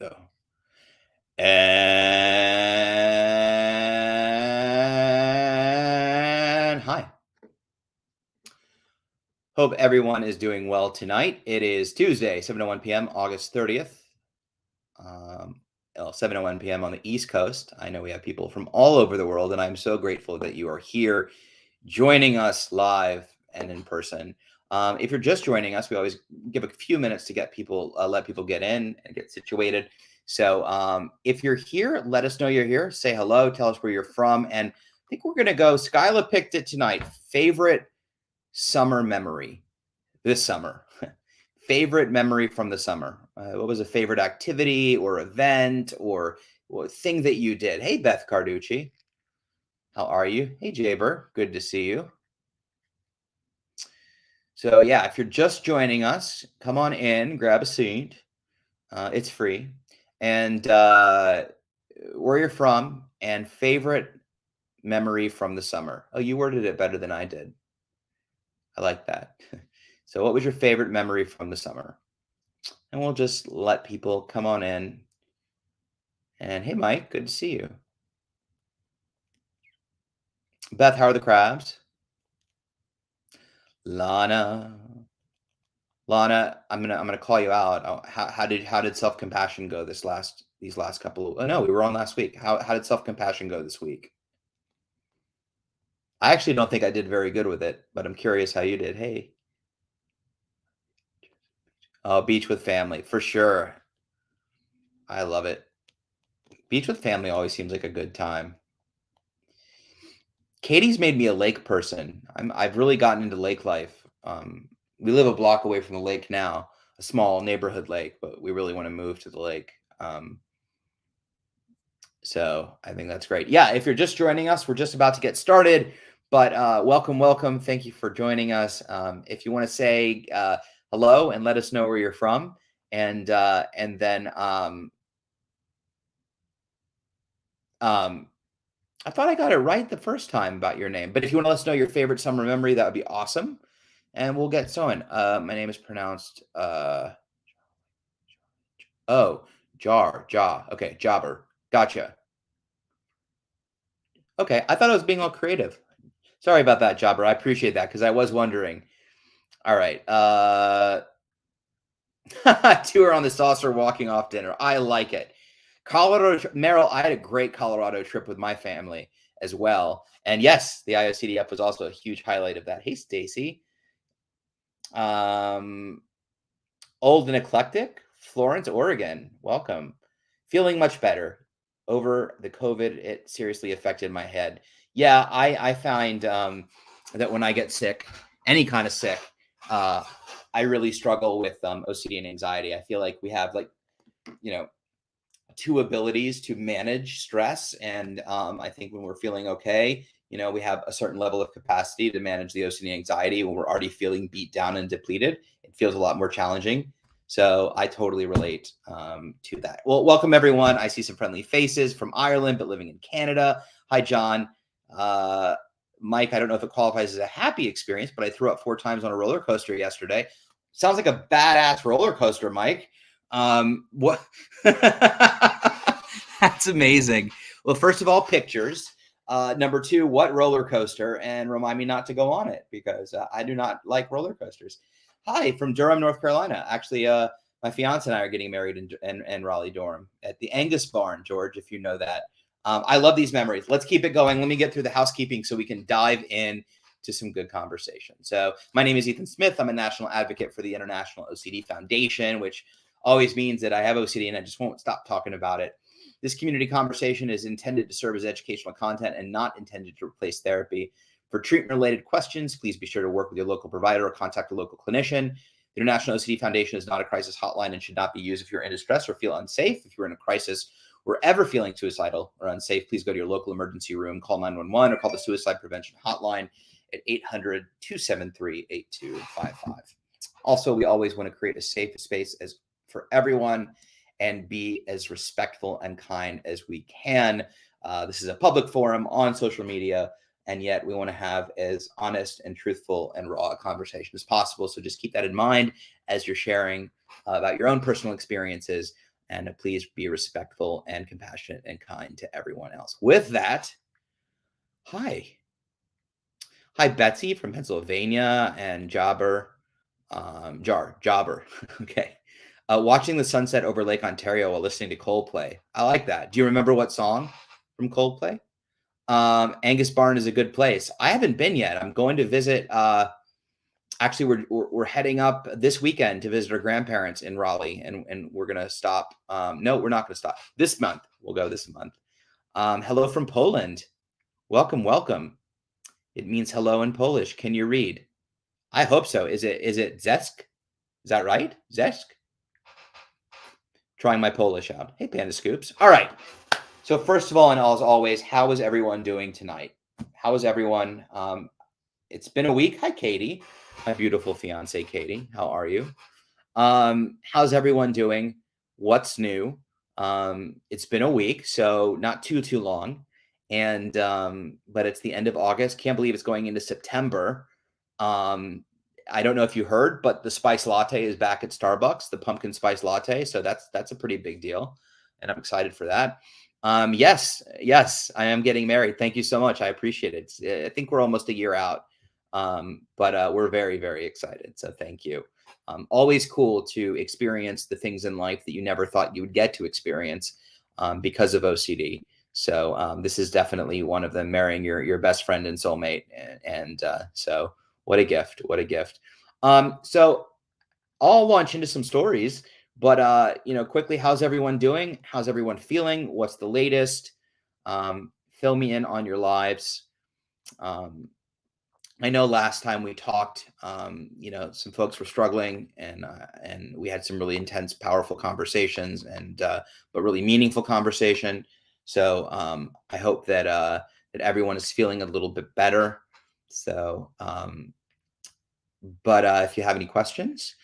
No. And hi. Hope everyone is doing well tonight. It is Tuesday, 7:01 p.m., August 30th. 7:01 p.m. on the East Coast. I know we have people from all over the world, and I'm so grateful that you are here joining us live and in person. If you're just joining us, we always give a few minutes to get people, let people get in and get situated. So if you're here, let us know you're here. Say hello. Tell us where you're from. And I think we're going to go. Skyla picked it tonight. Favorite summer memory this summer. Favorite memory from the summer. What was a favorite activity or event or thing that you did? Hey, Beth Carducci. How are you? Hey, Jaber. Good to see you. So yeah, if you're just joining us, come on in, grab a seat. It's free. And where you're from and favorite memory from the summer. Oh, you worded it better than I did. I like that. So what was your favorite memory from the summer? And we'll just let people come on in. And hey, Mike, good to see you. Beth, how are the crabs? Lana, I'm gonna call you out. How did self compassion go these last couple of? Oh no, we were on last week. How did self compassion go this week? I actually don't think I did very good with it, but I'm curious how you did. Hey, oh, beach with family for sure. I love it. Beach with family always seems like a good time. Katie's made me a lake person. I've really gotten into lake life. We live a block away from the lake now, a small neighborhood lake, but we really want to move to the lake. So I think that's great. Yeah, if you're just joining us, we're just about to get started, but welcome. Thank you for joining us. If you want to say hello and let us know where you're from, and then I thought I got it right the first time about your name, but if you want to let us know your favorite summer memory, that would be awesome. And we'll get going. My name is pronounced Jaw. Okay, Jobber. Gotcha. Okay, I thought I was being all creative. Sorry about that, Jobber. I appreciate that because I was wondering. All right. Tour on the saucer, walking off dinner. I like it. Colorado, Merrill, I had a great Colorado trip with my family as well. And yes, the IOCDF was also a huge highlight of that. Hey, Stacy. Old and eclectic, Florence, Oregon. Welcome. Feeling much better over the COVID. It seriously affected my head. Yeah, I find that when I get sick, any kind of sick, I really struggle with OCD and anxiety. I feel like we have two abilities to manage stress. And I think when we're feeling okay, we have a certain level of capacity to manage the OCD and anxiety. When we're already feeling beat down and depleted, it feels a lot more challenging. So I totally relate to that. Well, welcome everyone. I see some friendly faces from Ireland, but living in Canada. Hi, John. Mike, I don't know if it qualifies as a happy experience, but I threw up 4 times on a roller coaster yesterday. Sounds like a badass roller coaster, Mike. What? That's amazing. Well, first of all, pictures. Number 2, what roller coaster? And remind me not to go on it because I do not like roller coasters. Hi, from Durham, North Carolina. Actually, my fiance and I are getting married in Raleigh, Durham at the Angus Barn, George, if you know that. I love these memories. Let's keep it going. Let me get through the housekeeping so we can dive in to some good conversation. So my name is Ethan Smith. I'm a national advocate for the International OCD Foundation, which always means that I have OCD and I just won't stop talking about it. This community conversation is intended to serve as educational content and not intended to replace therapy. For treatment-related questions, please be sure to work with your local provider or contact a local clinician. The International OCD Foundation is not a crisis hotline and should not be used if you're in distress or feel unsafe. If you're in a crisis or ever feeling suicidal or unsafe, please go to your local emergency room, call 911, or call the Suicide Prevention Hotline at 800-273-8255. Also, we always want to create a safe space for everyone and be as respectful and kind as we can. This is a public forum on social media, and yet we want to have as honest and truthful and raw a conversation as possible. So just keep that in mind as you're sharing about your own personal experiences. and please be respectful and compassionate and kind to everyone else. With that, hi. Hi, Betsy from Pennsylvania, and Jobber. Okay. Watching the sunset over Lake Ontario while listening to Coldplay. I like that. Do you remember what song from Coldplay? Angus Barn is a good place. I haven't been yet. I'm going to visit. Actually, we're heading up this weekend to visit our grandparents in Raleigh, and we're gonna stop. No, we're not gonna stop this month. We'll go this month. Hello from Poland. Welcome, welcome. It means hello in Polish. Can you read? I hope so. Is it Zesk? Is that right? Zesk? Trying my Polish out. Hey, Panda Scoops. All right. So first of all, and as always, how is everyone doing tonight? How is everyone? It's been a week. Hi, Katie, my beautiful fiance, Katie. How are you? How's everyone doing? What's new? It's been a week, so not too long. And but it's the end of August. Can't believe it's going into September. I don't know if you heard, but the spice latte is back at Starbucks, the pumpkin spice latte. So that's a pretty big deal, and I'm excited for that. Yes, I am getting married. Thank you so much. I appreciate it. I think we're almost a year out, but we're very, very excited. So thank you. Always cool to experience the things in life that you never thought you would get to experience because of OCD. So this is definitely one of them, marrying your best friend and soulmate. And so what a gift, what a gift. So I'll launch into some stories, but quickly, how's everyone doing? How's everyone feeling? What's the latest? Fill me in on your lives. I know last time we talked, some folks were struggling, and we had some really intense, powerful conversations, and but really meaningful conversation. So I hope that that everyone is feeling a little bit better. So, but if you have any questions,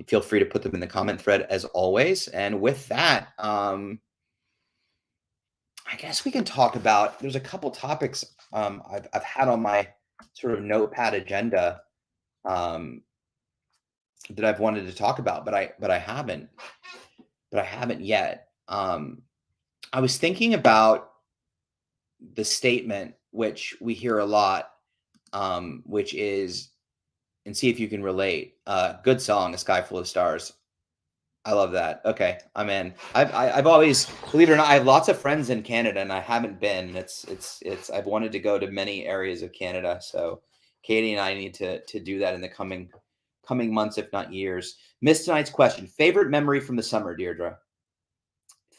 feel free to put them in the comment thread as always. And with that, I guess we can talk about. There's a couple topics I've had on my sort of notepad agenda that I've wanted to talk about, but I haven't yet. I was thinking about the statement which we hear a lot, which is, and see if you can relate. Good song, A Sky Full of Stars. I love that. Okay, I'm in. I've always, believe it or not, I have lots of friends in Canada, and I haven't been. It's. I've wanted to go to many areas of Canada, so Katie and I need to do that in the coming months, if not years. Missed tonight's question. Favorite memory from the summer, Deirdre?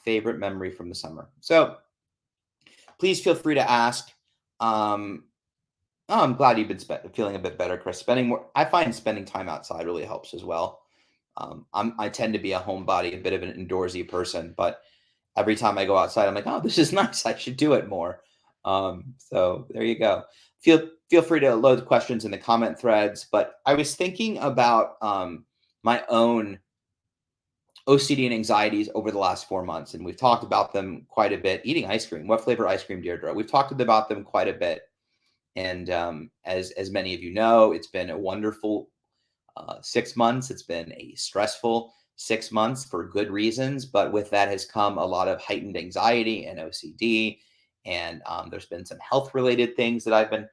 Favorite memory from the summer. So please feel free to ask. Oh, I'm glad you've been feeling a bit better, Chris. I find spending time outside really helps as well. I tend to be a homebody, a bit of an indoorsy person, but every time I go outside, I'm like, oh, this is nice. I should do it more. So there you go. Feel free to load questions in the comment threads. But I was thinking about my own OCD and anxieties over the last 4 months, and we've talked about them quite a bit. Eating ice cream. What flavor ice cream, Deirdre? We've talked about them quite a bit. And as many of you know, it's been a wonderful 6 months. It's been a stressful 6 months for good reasons, but with that has come a lot of heightened anxiety and OCD. And there's been some health related things that I've been,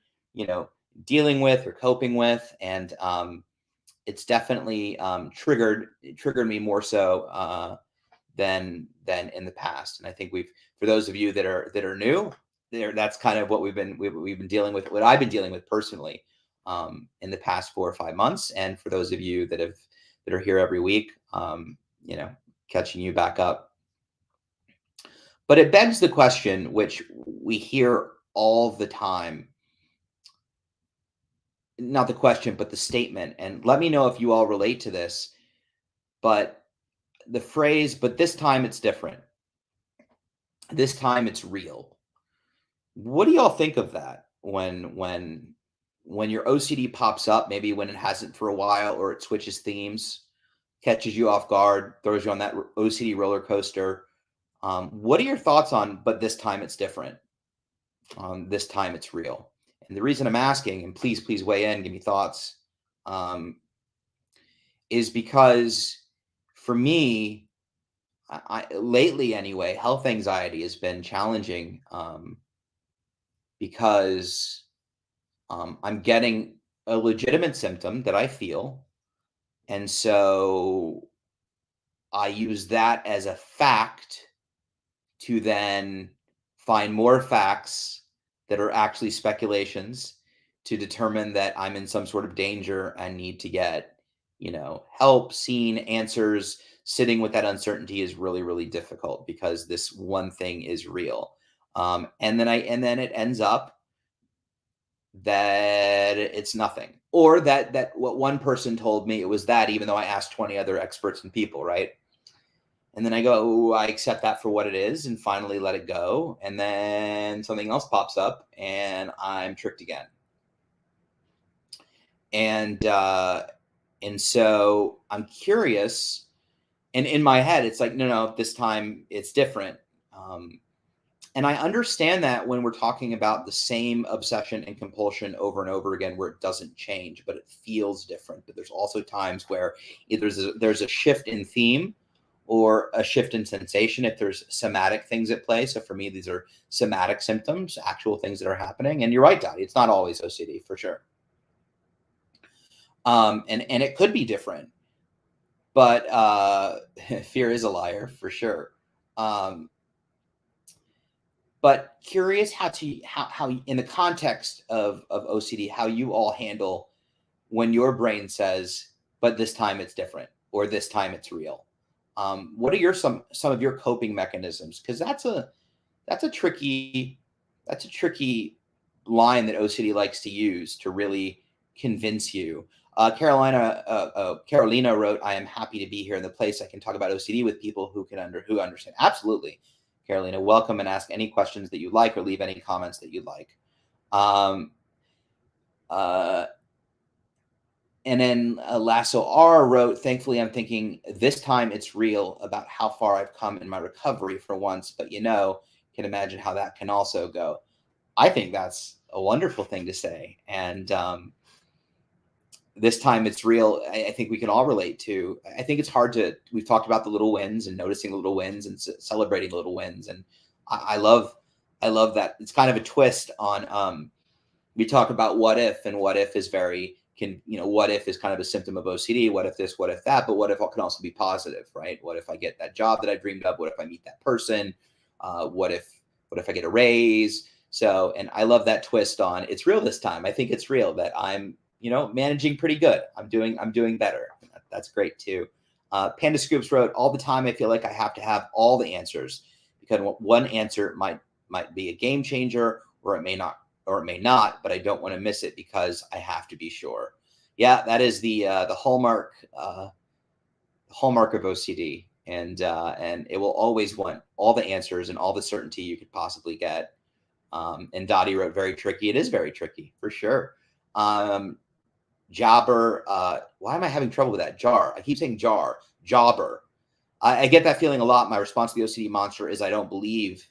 dealing with or coping with, and it's definitely triggered me more so than in the past. And I think for those of you that are new, that's kind of what we've been dealing with, what I've been dealing with personally in the past 4 or 5 months. And for those of you that are here every week, catching you back up. But it begs the question, which we hear all the time, not the question, but the statement. And let me know if you all relate to this, but the phrase, but this time it's different. This time it's real. What do y'all think of that when your OCD pops up, maybe when it hasn't for a while, or it switches themes, catches you off guard, throws you on that OCD roller coaster? What are your thoughts on, but this time it's different? This time it's real. And the reason I'm asking, and please weigh in, give me thoughts, is because for me, lately anyway, health anxiety has been challenging, because I'm getting a legitimate symptom that I feel. And so I use that as a fact to then find more facts that are actually speculations to determine that I'm in some sort of danger and need to get, help, seen, answers. Sitting with that uncertainty is really, really difficult because this one thing is real. And then it ends up that it's nothing, or that what one person told me it was that, even though I asked 20 other experts and people, right? And then I go, "Ooh, I accept that for what it is and finally let it go." And then something else pops up and I'm tricked again. And so I'm curious. And in my head, it's like, no, this time it's different. Um, and I understand that when we're talking about the same obsession and compulsion over and over again, where it doesn't change, but it feels different. But there's also times where either there's a shift in theme or a shift in sensation if there's somatic things at play. So for me, these are somatic symptoms, actual things that are happening. And you're right, Dottie, it's not always OCD for sure. And it could be different, but fear is a liar for sure. But curious how in the context of OCD, how you all handle when your brain says, but this time it's different, or this time it's real. What are some of your coping mechanisms? Because that's a tricky line that OCD likes to use to really convince you. Carolina wrote, "I am happy to be here in the place I can talk about OCD with people who understand." Absolutely, Carolina, welcome, and ask any questions that you like or leave any comments that you'd like. Um, uh, and then Lasso R wrote, "Thankfully, I'm thinking this time it's real about how far I've come in my recovery for once, but can imagine how that can also go." I think that's a wonderful thing to say. And this time it's real. I think we can all relate to. I think it's hard we've talked about the little wins and noticing the little wins and celebrating the little wins. And I love that. It's kind of a twist on, we talk about what if, and what if is what if is kind of a symptom of OCD. What if this, what if that, but what if can also be positive, right? What if I get that job that I dreamed of? What if I meet that person? What if I get a raise? So, and I love that twist on it's real this time. I think it's real that I'm, managing pretty good. I'm doing better. That's great too. Panda Scoops wrote, "All the time I feel like I have to have all the answers because one answer might be a game changer, or it may not, but I don't want to miss it because I have to be sure." Yeah, that is the hallmark of OCD, and it will always want all the answers and all the certainty you could possibly get. And Dottie wrote, "Very tricky." It is very tricky for sure. Jobber, why am I having trouble with that? I keep saying Jobber. I get that feeling a lot. My response to the OCD monster is I don't believe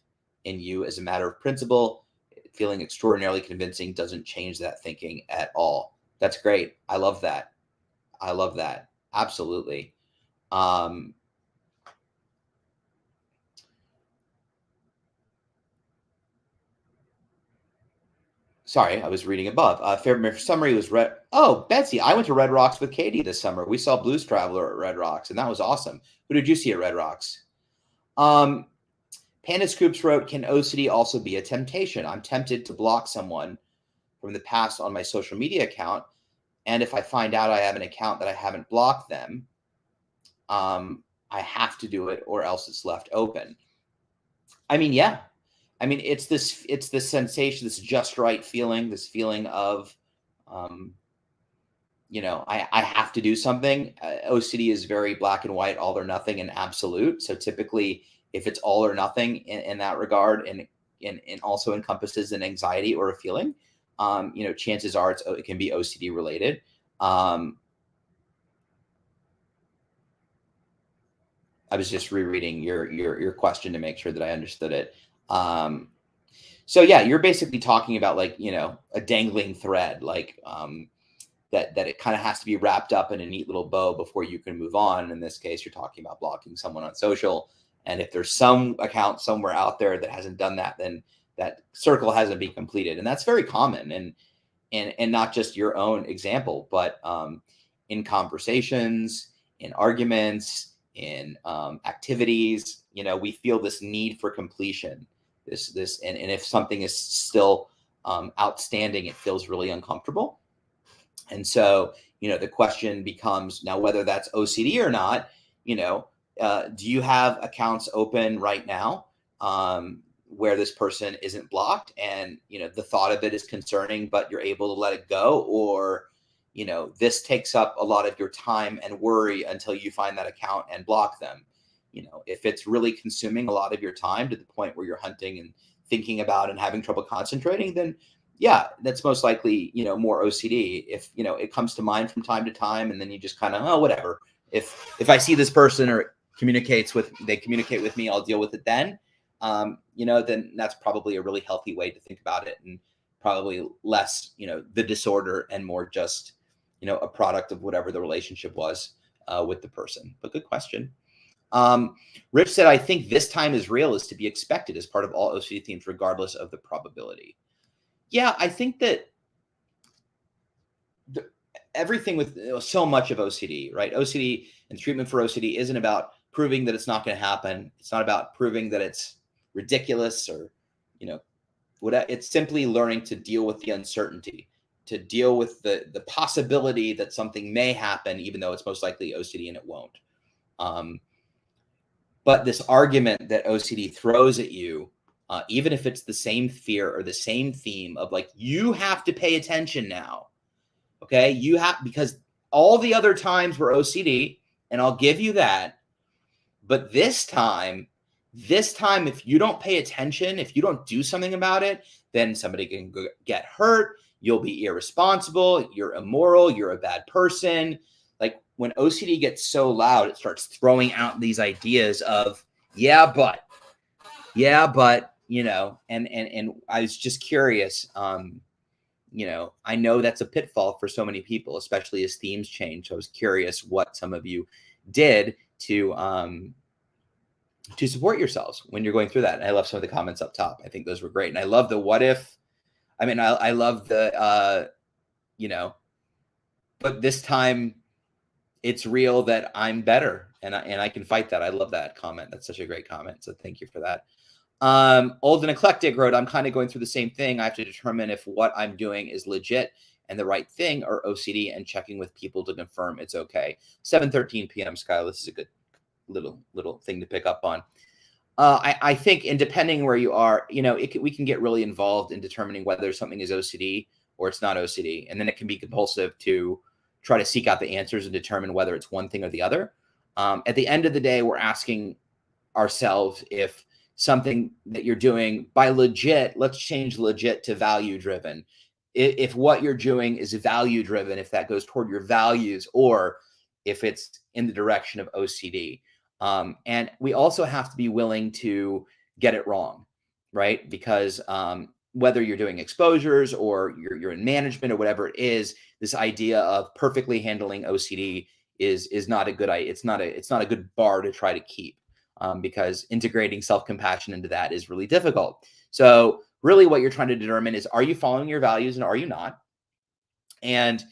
in you as a matter of principle. Feeling extraordinarily convincing doesn't change that thinking at all. That's great. I love that. Absolutely. Sorry, I was reading above. Fair summary was red. Oh, Betsy, I went to Red Rocks with Katie this summer. We saw Blues Traveler at Red Rocks, and that was awesome. Who did you see at Red Rocks? Panda Scoops wrote, "Can OCD also be a temptation? I'm tempted to block someone from the past on my social media account, and if I find out I have an account that I haven't blocked them, I have to do it, or else it's left open." I mean, yeah. I mean, it's this sensation, this just right feeling, this feeling of, I have to do something. OCD is very black and white, all or nothing, and absolute. So typically, if it's all or nothing in that regard, and also encompasses an anxiety or a feeling, chances are it can be OCD related. I was just rereading your question to make sure that I understood it. So yeah, you're basically talking about a dangling thread, that it kind of has to be wrapped up in a neat little bow before you can move on. In this case, you're talking about blocking someone on social, And if there's some account somewhere out there that hasn't done that, then that circle hasn't been completed. And that's very common. And not just your own example, but in conversations, in arguments, in activities, we feel this need for completion. And if something is still outstanding, it feels really uncomfortable. And so, the question becomes now whether that's OCD or not. Do you have accounts open right now where this person isn't blocked, and the thought of it is concerning, but you're able to let it go? Or this takes up a lot of your time and worry until you find that account and block them. If it's really consuming a lot of your time to the point where you're hunting and thinking about and having trouble concentrating, then yeah, that's most likely more OCD. If it comes to mind from time to time, and then you just kind of, oh, whatever, if I see this person or they communicate with me, I'll deal with it then. Then that's probably a really healthy way to think about it, and probably less, the disorder, and more just, a product of whatever the relationship was with the person. But good question. Rich said, I think this time is real is to be expected as part of all OCD themes, regardless of the probability. Yeah, I think that everything with so much of OCD, right? OCD and treatment for OCD isn't about proving that it's not going to happen. It's not about proving that it's ridiculous or, it's simply learning to deal with the uncertainty, to deal with the possibility that something may happen, even though it's most likely OCD and it won't. But this argument that OCD throws at you, even if it's the same fear or the same theme of like, you have to pay attention now. Okay. Because all the other times were OCD, and I'll give you that. But this time, if you don't pay attention, if you don't do something about it, then somebody can get hurt. You'll be irresponsible. You're immoral. You're a bad person. Like when OCD gets so loud, it starts throwing out these ideas of, yeah, but, and I was just curious. I know that's a pitfall for so many people, especially as themes change. So I was curious what some of you did to support yourselves when you're going through that. And I love some of the comments up top. I think those were great. And I love the what if. I mean, I love the, but this time it's real that I'm better and I can fight that. I love that comment. That's such a great comment. So thank you for that. Old and Eclectic wrote, I'm kind of going through the same thing. I have to determine if what I'm doing is legit and the right thing, or OCD, and checking with people to confirm it's okay. 7:13 p.m. Skylar, this is a good little thing to pick up on. I think, and depending where you are, we can get really involved in determining whether something is OCD or it's not OCD. And then it can be compulsive to try to seek out the answers and determine whether it's one thing or the other. At the end of the day, we're asking ourselves if something that you're doing by legit, let's change legit to value driven. If what you're doing is value driven, if that goes toward your values, or if it's in the direction of OCD. And we also have to be willing to get it wrong, right? Because whether you're doing exposures or you're in management or whatever it is, this idea of perfectly handling OCD is not a good idea. It's not a good bar to try to keep, because integrating self-compassion into that is really difficult. So really what you're trying to determine is, are you following your values and are you not? And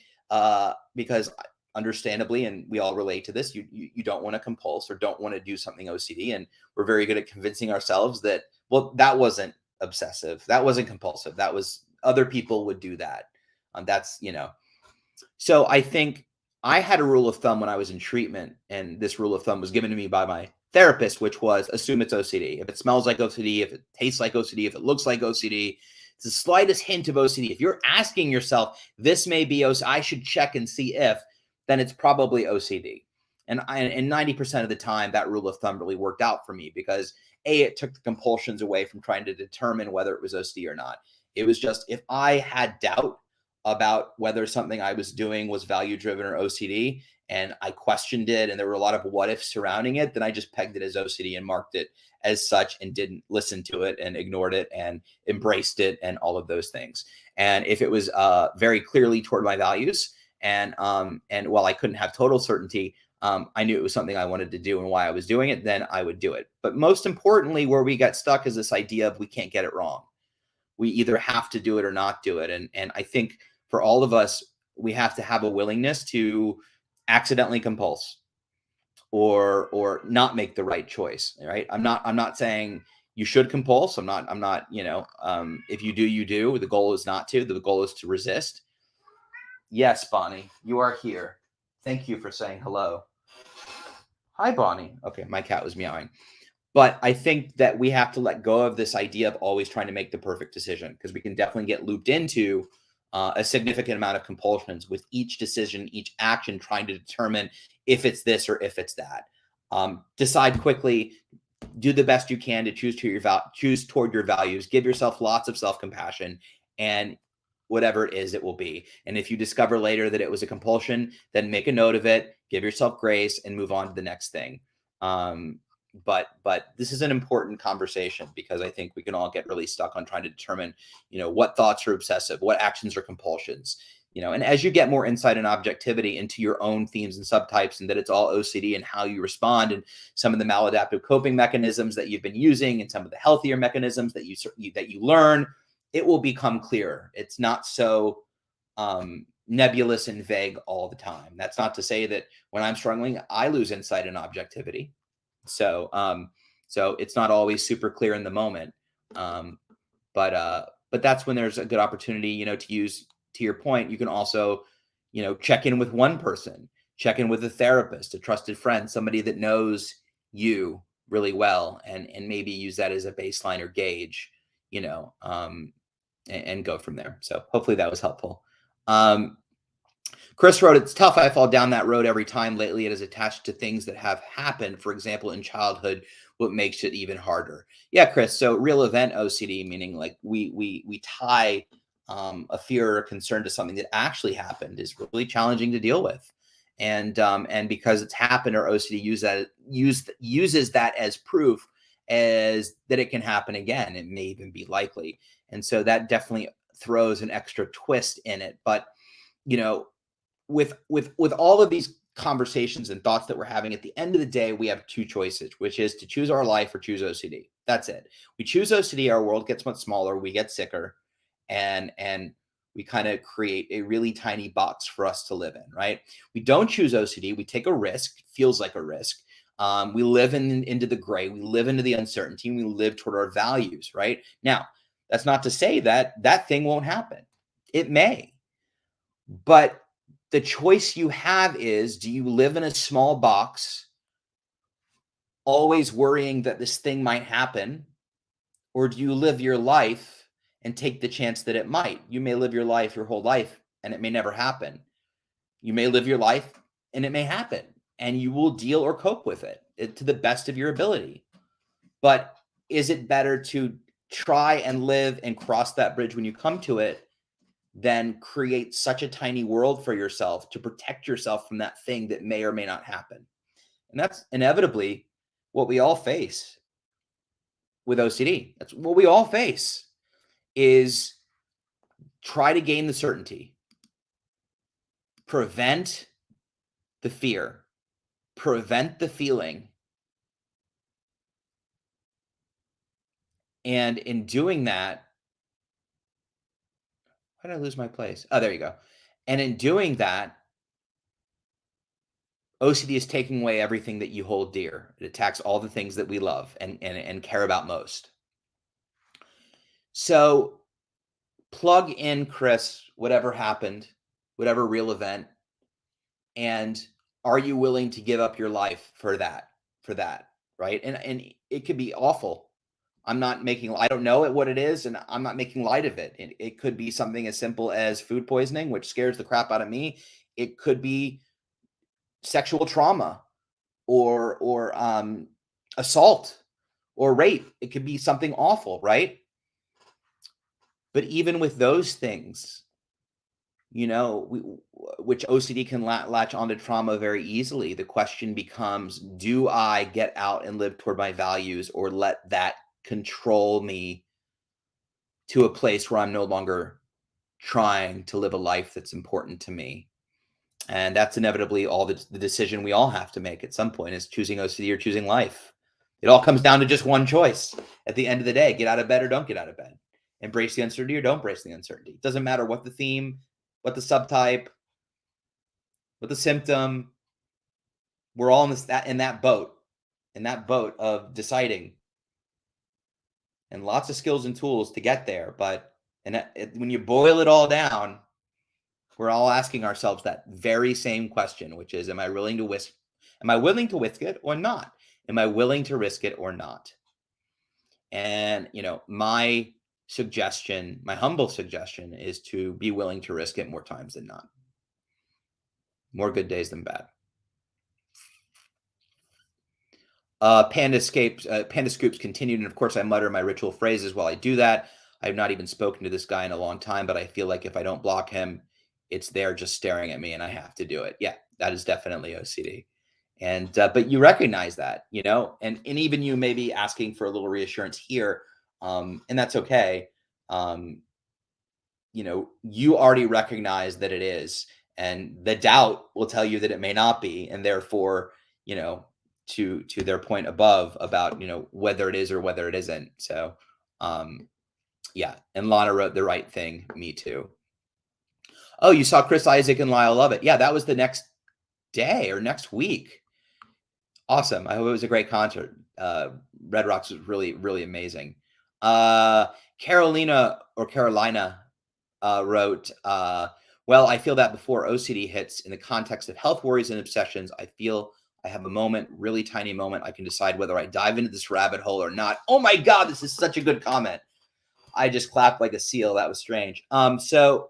because understandably, and we all relate to this, you don't want to compulse or don't want to do something OCD. And we're very good at convincing ourselves that, well, that wasn't obsessive. That wasn't compulsive. That was, other people would do that. So I think I had a rule of thumb when I was in treatment, and this rule of thumb was given to me by my therapist, which was assume it's OCD. If it smells like OCD, if it tastes like OCD, if it looks like OCD, it's the slightest hint of OCD. If you're asking yourself, this may be OCD, I should check and see if, then it's probably OCD. And 90% of the time, that rule of thumb really worked out for me, because it took the compulsions away from trying to determine whether it was OCD or not. It was just, if I had doubt about whether something I was doing was value driven or OCD, and I questioned it, and there were a lot of what ifs surrounding it, then I just pegged it as OCD and marked it as such, and didn't listen to it and ignored it and embraced it and all of those things. And if it was very clearly toward my values, and while I couldn't have total certainty, I knew it was something I wanted to do and why I was doing it, then I would do it. But most importantly, where we got stuck is this idea of we can't get it wrong. We either have to do it or not do it. And I think for all of us, we have to have a willingness to accidentally compulse or not make the right choice. Right. I'm not saying you should compulse. I'm not, if you do, you do. The goal is not to. The goal is to resist. Yes, Bonnie, you are here. Thank you for saying hello. Hi, Bonnie. Okay, my cat was meowing. But I think that we have to let go of this idea of always trying to make the perfect decision, because we can definitely get looped into a significant amount of compulsions with each decision, each action, trying to determine if it's this or if it's that. Decide quickly, do the best you can to choose toward your values, give yourself lots of self-compassion, and whatever it is, it will be. And if you discover later that it was a compulsion, then make a note of it, give yourself grace, and move on to the next thing. But this is an important conversation, because I think we can all get really stuck on trying to determine, what thoughts are obsessive, what actions are compulsions, and as you get more insight and objectivity into your own themes and subtypes, and that it's all OCD and how you respond, and some of the maladaptive coping mechanisms that you've been using, and some of the healthier mechanisms that you learn, it will become clearer. It's not so nebulous and vague all the time. That's not to say that when I'm struggling, I lose insight and objectivity. So it's not always super clear in the moment. But that's when there's a good opportunity, to use, to your point, you can also, check in with one person, check in with a therapist, a trusted friend, somebody that knows you really well, and maybe use that as a baseline or gauge, and go from there. So hopefully that was helpful. Chris wrote, it's tough. I fall down that road every time. Lately, it is attached to things that have happened. For example, in childhood, what makes it even harder. Yeah, Chris. So real event OCD, meaning like we tie a fear or concern to something that actually happened, is really challenging to deal with. And because it's happened, our OCD uses that as proof as that it can happen again. It may even be likely. And so that definitely throws an extra twist in it. But, with all of these conversations and thoughts that we're having, at the end of the day, we have two choices, which is to choose our life or choose OCD. That's it. We choose OCD, our world gets much smaller, we get sicker, and we kind of create a really tiny box for us to live in, right? We don't choose OCD, we take a risk, feels like a risk. We live into the gray, we live into the uncertainty, and we live toward our values, right? Now, that's not to say that that thing won't happen. It may. But the choice you have is, do you live in a small box, always worrying that this thing might happen? Or do you live your life and take the chance that it might? You may live your life, your whole life, and it may never happen. You may live your life and it may happen, and you will deal or cope with it to the best of your ability. But is it better to try and live and cross that bridge when you come to it, then create such a tiny world for yourself to protect yourself from that thing that may or may not happen? And that's inevitably what we all face with OCD. That's what we all face, is try to gain the certainty, prevent the fear, prevent the feeling. And in doing that, why did I lose my place? Oh, there you go. And in doing that, OCD is taking away everything that you hold dear. It attacks all the things that we love and care about most. So plug in, Chris, whatever happened, whatever real event, and are you willing to give up your life for that, right? And it could be awful. I don't know what it is, and I'm not making light of it. It could be something as simple as food poisoning, which scares the crap out of me. It could be sexual trauma, or assault or rape. It could be something awful, right? But even with those things, which OCD can latch onto trauma very easily, the question becomes, do I get out and live toward my values, or let that control me to a place where I'm no longer trying to live a life that's important to me? And that's inevitably all the decision we all have to make at some point is choosing OCD or choosing life. It all comes down to just one choice at the end of the day. Get out of bed or don't get out of bed. Embrace the uncertainty or don't embrace the uncertainty. It doesn't matter what the theme, what the subtype, what the symptom. We're all in that boat of deciding, and lots of skills and tools to get there. But when you boil it all down, we're all asking ourselves that very same question, which is, am I willing to risk it or not? Am I willing to risk it or not? And, my suggestion, my humble suggestion, is to be willing to risk it more times than not. More good days than bad. Panda Scoops continued, and of course I mutter my ritual phrases while I do that. I've not even spoken to this guy in a long time, but I feel like if I don't block him, it's there just staring at me and I have to do it. Yeah, that is definitely OCD. And but you recognize that, and even you may be asking for a little reassurance here, and that's okay. You already recognize that it is, and the doubt will tell you that it may not be, and therefore, to their point above about whether it is or whether it isn't. So, yeah. And Lana wrote the right thing. Me too. Oh, you saw Chris Isaac and Lyle Lovett. Yeah, that was the next day or next week. Awesome. I hope it was a great concert. Red Rocks was really, really amazing. Carolina wrote, well, I feel that before OCD hits, in the context of health worries and obsessions, I feel I have a moment, really tiny moment. I can decide whether I dive into this rabbit hole or not. Oh my God, this is such a good comment. I just clapped like a seal. That was strange. So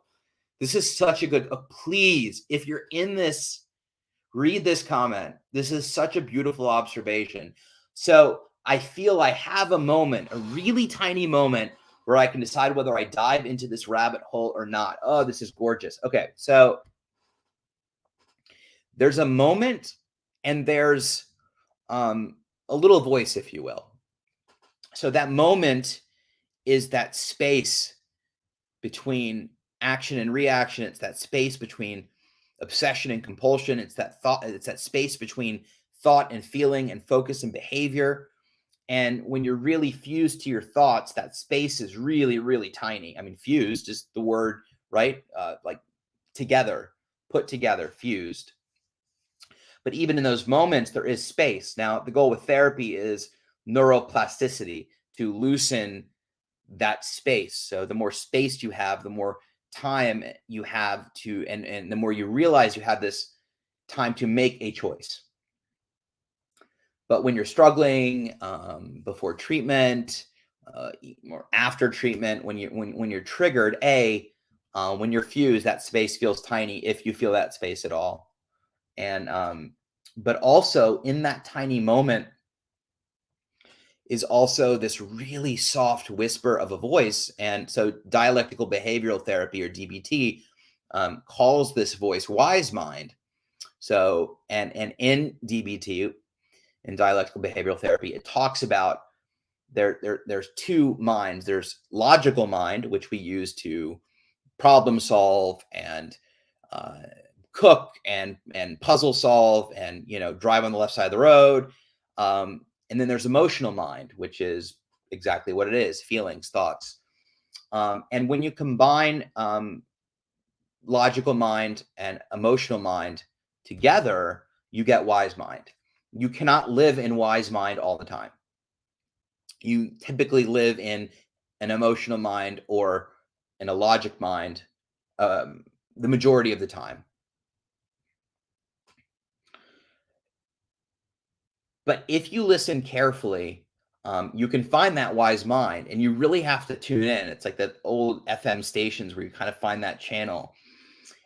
this is such a good, please, if you're in this, read this comment. This is such a beautiful observation. So I feel I have a moment, a really tiny moment, where I can decide whether I dive into this rabbit hole or not. Oh, this is gorgeous. Okay, so there's a moment and there's a little voice, if you will. So that moment is that space between action and reaction. It's that space between obsession and compulsion. It's that thought. It's that space between thought and feeling and focus and behavior. And when you're really fused to your thoughts, that space is really, really tiny. I mean, fused is the word, right? Like together, put together, fused. But even in those moments, there is space. Now, the goal with therapy is neuroplasticity, to loosen that space. So the more space you have, the more time you have to, and the more you realize you have this time to make a choice. But when you're struggling, before treatment, or after treatment, when you're triggered, when you're fused, that space feels tiny, if you feel that space at all. And but also in that tiny moment is also this really soft whisper of a voice. And so dialectical behavioral therapy, or DBT, calls this voice wise mind. So and in DBT, in dialectical behavioral therapy, it talks about there's two minds. There's logical mind, which we use to problem solve and cook and puzzle solve and drive on the left side of the road. And then there's emotional mind, which is exactly what it is: feelings, thoughts. And when you combine logical mind and emotional mind together, you get wise mind. You cannot live in wise mind all the time. You typically live in an emotional mind or in a logic mind the majority of the time. But if you listen carefully, you can find that wise mind, and you really have to tune in. It's like that old FM stations where you kind of find that channel.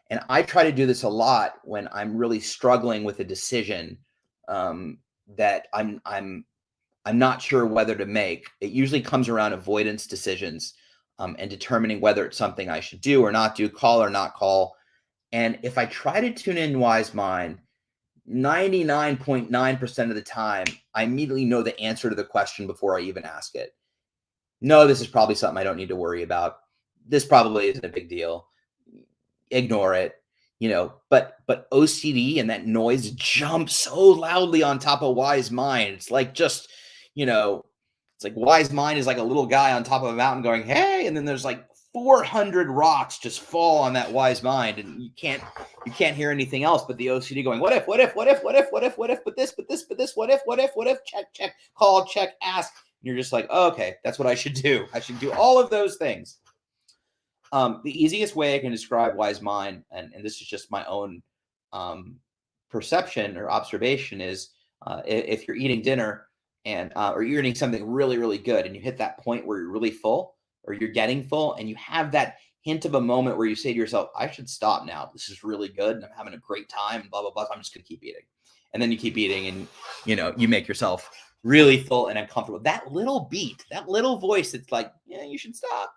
And I try to do this a lot when I'm really struggling with a decision that I'm not sure whether to make. It usually comes around avoidance decisions, and determining whether it's something I should do or not do, call or not call. And if I try to tune in wise mind, 99.9% of the time, I immediately know the answer to the question before I even ask it. No, this is probably something I don't need to worry about. This probably isn't a big deal. Ignore it. but OCD and that noise jumps so loudly on top of wise mind. It's like just, it's like wise mind is like a little guy on top of a mountain going, hey, and then there's like 400 rocks just fall on that wise mind, and you can't hear anything else but the OCD going, what if, what if, what if, what if, what if, what if, but this, what if, check, call, check, ask. And you're just like, oh, okay, that's what I should do. I should do all of those things. The easiest way I can describe wise mind, and this is just my own perception or observation, is if you're eating dinner and or you're eating something really, really good, and you hit that point where you're really full or you're getting full, and you have that hint of a moment where you say to yourself, I should stop now. This is really good, and I'm having a great time, and blah, blah, blah. So I'm just going to keep eating. And then you keep eating, and you make yourself really full and uncomfortable. That little beat, that little voice that's like, yeah, you should stop,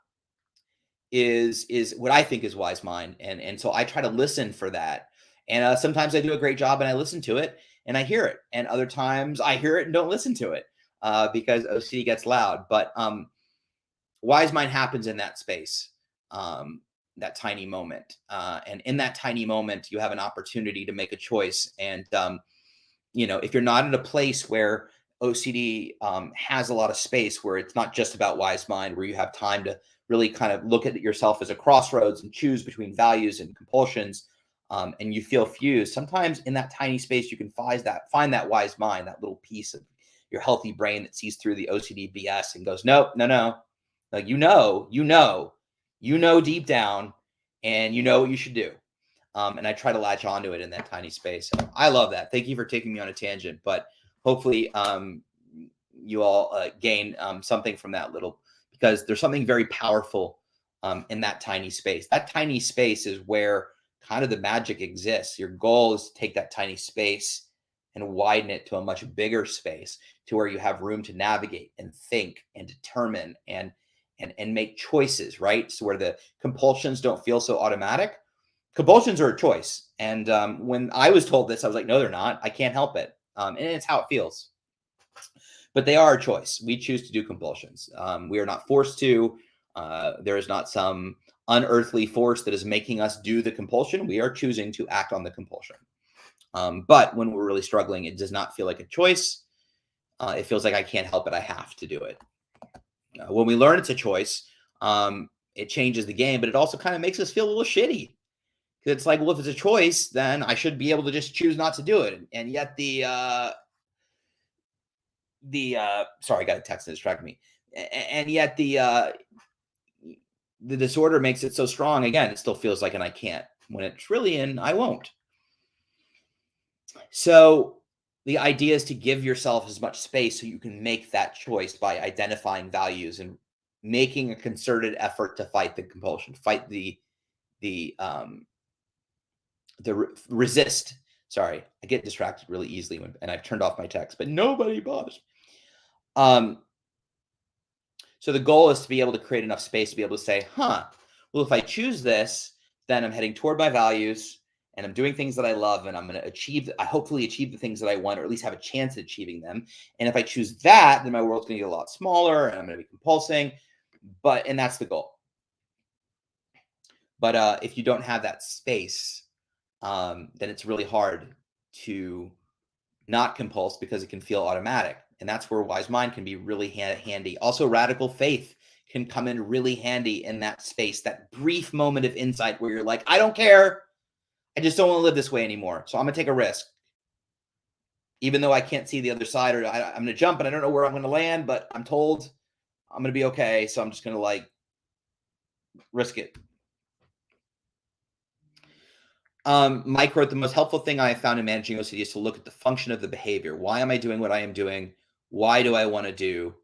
is what I think is wise mind. And so I try to listen for that. And sometimes I do a great job and I listen to it and I hear it. And other times I hear it and don't listen to it because OCD gets loud. But wise mind happens in that space, that tiny moment. And in that tiny moment, you have an opportunity to make a choice. And, if you're not in a place where OCD has a lot of space, where it's not just about wise mind, where you have time to really kind of look at yourself as a crossroads and choose between values and compulsions, and you feel fused. Sometimes in that tiny space, you can find that wise mind, that little piece of your healthy brain that sees through the OCD BS and goes, no, no, no. Like, you know deep down, and you know what you should do. And I try to latch onto it in that tiny space. So I love that. Thank you for taking me on a tangent, but hopefully you all gain something from that little, because there's something very powerful in that tiny space. That tiny space is where kind of the magic exists. Your goal is to take that tiny space and widen it to a much bigger space, to where you have room to navigate and think and determine and make choices, right? So where the compulsions don't feel so automatic. Compulsions are a choice. And when I was told this, I was like, no, they're not. I can't help it. And it's how it feels. But they are a choice. We choose to do compulsions. We are not forced to. There is not some unearthly force that is making us do the compulsion. We are choosing to act on the compulsion. But when we're really struggling, it does not feel like a choice. It feels like I can't help it. I have to do it. When we learn it's a choice, it changes the game, but it also kind of makes us feel a little shitty. Because it's like, well, if it's a choice, then I should be able to just choose not to do it. And yet sorry, I got a text that distracted me. And yet the disorder makes it so strong. Again, it still feels like an I can't, when it's really an I won't. So the idea is to give yourself as much space so you can make that choice by identifying values and making a concerted effort to fight the compulsion, fight the resist. Sorry, I get distracted really easily and I've turned off my text, but nobody bothers me. So the goal is to be able to create enough space to be able to say, well, if I choose this, then I'm heading toward my values and I'm doing things that I love, and I'm going to hopefully achieve the things that I want, or at least have a chance at achieving them. And if I choose that, then my world's going to get a lot smaller and I'm going to be compulsing. And that's the goal. But if you don't have that space, then it's really hard to not compulse, because it can feel automatic. And that's where wise mind can be really handy. Also, radical faith can come in really handy in that space, that brief moment of insight where you're like, I don't care. I just don't want to live this way anymore. So I'm going to take a risk. Even though I can't see the other side, or I'm going to jump and I don't know where I'm going to land, but I'm told I'm going to be okay. So I'm just going to risk it. Mike wrote, the most helpful thing I have found in managing OCD is to look at the function of the behavior. Why am I doing what I am doing? Why do I want to do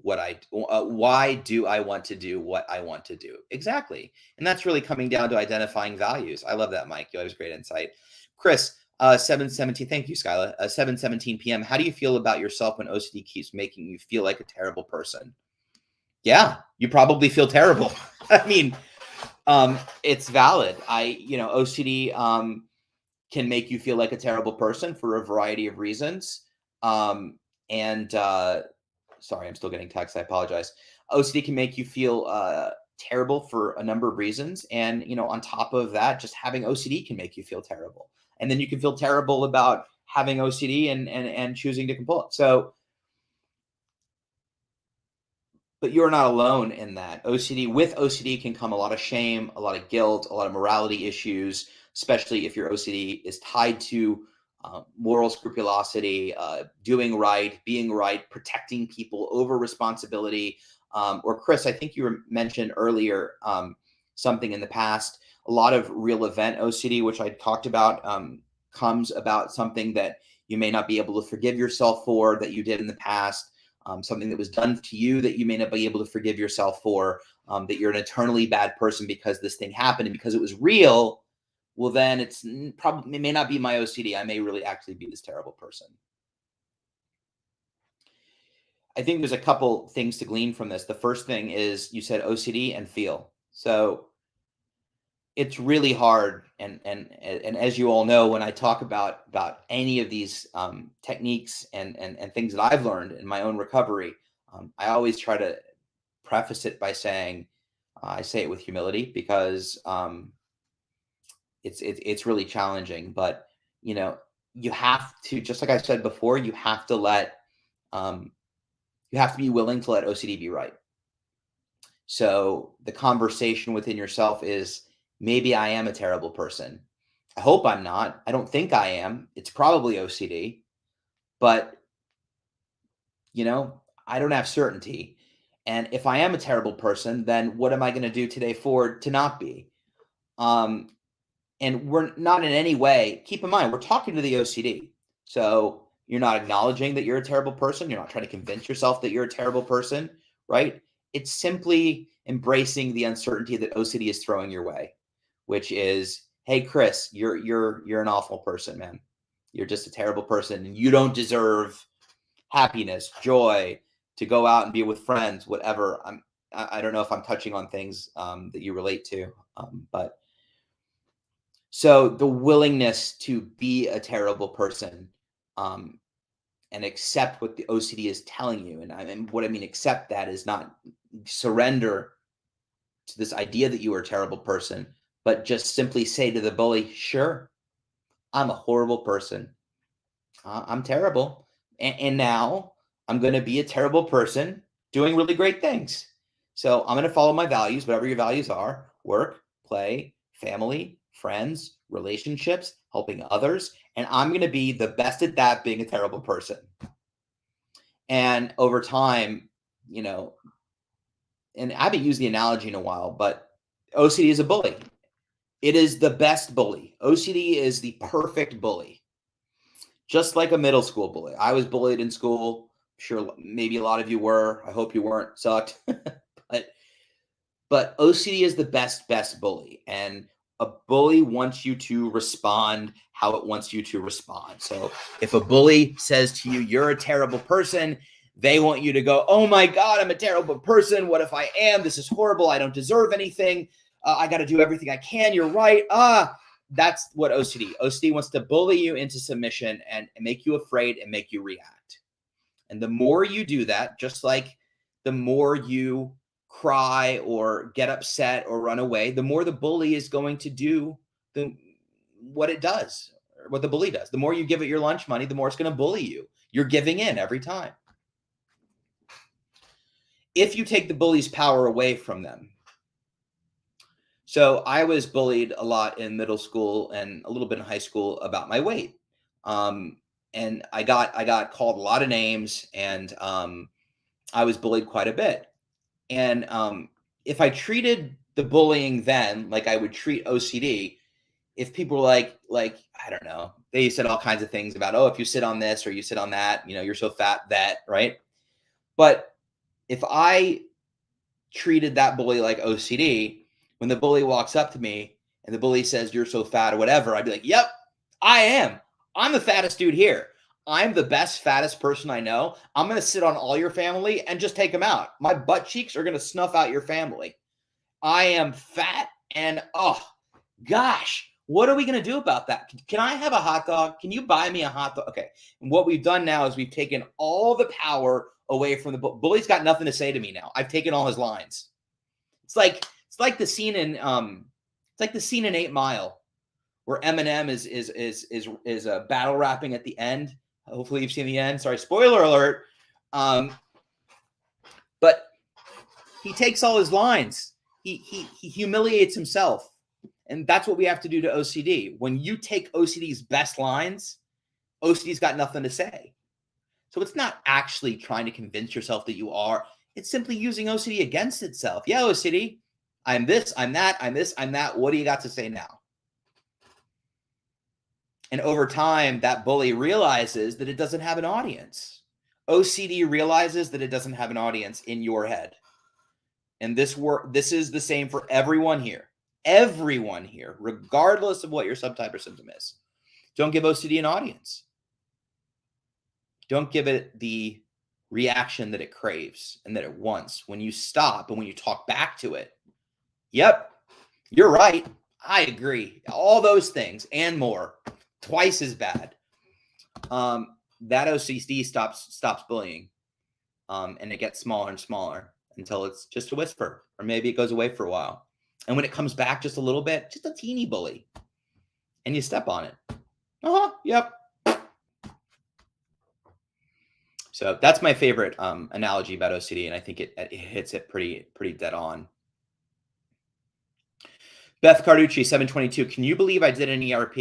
why do I want to do what I want to do? Exactly. And that's really coming down to identifying values. I love that, Mike. You always great insight. Chris, 7:17. Thank you, Skyla. 7:17 p.m. How do you feel about yourself when OCD keeps making you feel like a terrible person? Yeah, you probably feel terrible. I mean, it's valid. OCD can make you feel like a terrible person for a variety of reasons. Sorry, I'm still getting text. I apologize. OCD can make you feel terrible for a number of reasons. And, on top of that, just having OCD can make you feel terrible. And then you can feel terrible about having OCD and choosing to compulse. So, but you're not alone in that. With OCD can come a lot of shame, a lot of guilt, a lot of morality issues, especially if your OCD is tied to moral scrupulosity, doing right, being right, protecting people over responsibility. Or Chris, I think you mentioned earlier something in the past, a lot of real event OCD, which I talked about, comes about something that you may not be able to forgive yourself for that you did in the past. Something that was done to you that you may not be able to forgive yourself for, that you're an eternally bad person because this thing happened and because it was real. Well, then it may not be my OCD. I may really actually be this terrible person. I think there's a couple things to glean from this. The first thing is you said OCD and feel. So it's really hard. And as you all know, when I talk about any of these techniques and things that I've learned in my own recovery, I always try to preface it by saying, I say it with humility because it's really challenging. But you have to, just like I said before, you have to be willing to let OCD be right. So the conversation within yourself is, maybe I am a terrible person. I hope I'm not. I don't think I am. It's probably OCD, but I don't have certainty. And if I am a terrible person, then what am I going to do today forward to not be? And we're not in any way, keep in mind, we're talking to the OCD. So you're not acknowledging that you're a terrible person. You're not trying to convince yourself that you're a terrible person, right? It's simply embracing the uncertainty that OCD is throwing your way, which is, hey, Chris, you're an awful person, man. You're just a terrible person, and you don't deserve happiness, joy, to go out and be with friends, whatever. I don't know if I'm touching on things that you relate to, but so the willingness to be a terrible person and accept what the OCD is telling you, and what I mean accept that is not surrender to this idea that you are a terrible person, but just simply say to the bully, sure, I'm a horrible person. I'm terrible. And now I'm going to be a terrible person doing really great things. So I'm going to follow my values, whatever your values are: work, play, family, friends, relationships, helping others. And I'm going to be the best at that, being a terrible person. And over time, and I haven't used the analogy in a while, but OCD is a bully. It is the best bully. OCD is the perfect bully. Just like a middle school bully. I was bullied in school. Sure, maybe a lot of you were. I hope you weren't. Sucked. But OCD is the best bully. And a bully wants you to respond how it wants you to respond. So if a bully says to you, you're a terrible person, they want you to go, oh my God, I'm a terrible person. What if I am? This is horrible. I don't deserve anything. I got to do everything I can. You're right. That's what OCD wants to bully you into submission and make you afraid and make you react. And the more you do that, just like the more you cry or get upset or run away, the more the bully is going to do what it does, or what the bully does. The more you give it your lunch money, the more it's going to bully you. You're giving in every time. If you take the bully's power away from them. So I was bullied a lot in middle school and a little bit in high school about my weight. And I got called a lot of names, and I was bullied quite a bit. And if I treated the bullying then like I would treat OCD, if people were like, I don't know, they said all kinds of things about, oh, if you sit on this or you sit on that, you're so fat that, right? But if I treated that bully like OCD, when the bully walks up to me and the bully says, you're so fat or whatever, I'd be like, yep, I am. I'm the fattest dude here. I'm the best, fattest person I know. I'm going to sit on all your family and just take them out. My butt cheeks are going to snuff out your family. I am fat, and oh gosh, what are we going to do about that? Can I have a hot dog? Can you buy me a hot dog? Okay. And what we've done now is we've taken all the power away from the bully's got nothing to say to me now. I've taken all his lines. It's like the scene in it's like the scene in 8 Mile where Eminem is battle rapping at the end. Hopefully you've seen the end. Sorry, spoiler alert. But he takes all his lines. He humiliates himself. And that's what we have to do to OCD. When you take OCD's best lines, OCD's got nothing to say. So it's not actually trying to convince yourself that you are. It's simply using OCD against itself. Yeah, OCD, I'm this, I'm that, I'm this, I'm that. What do you got to say now? And over time, that bully realizes that it doesn't have an audience. OCD realizes that it doesn't have an audience in your head. And this is the same for everyone here. Everyone here, regardless of what your subtype or symptom is. Don't give OCD an audience. Don't give it the reaction that it craves and that it wants. When you stop and when you talk back to it, yep, you're right. I agree. All those things and more, twice as bad. That OCD stops bullying, and it gets smaller and smaller until it's just a whisper, or maybe it goes away for a while. And when it comes back just a little bit, just a teeny bully, and you step on it. Yep. So that's my favorite analogy about OCD, and I think it hits it pretty dead on. Beth Carducci, 722. Can you believe I did an ERP?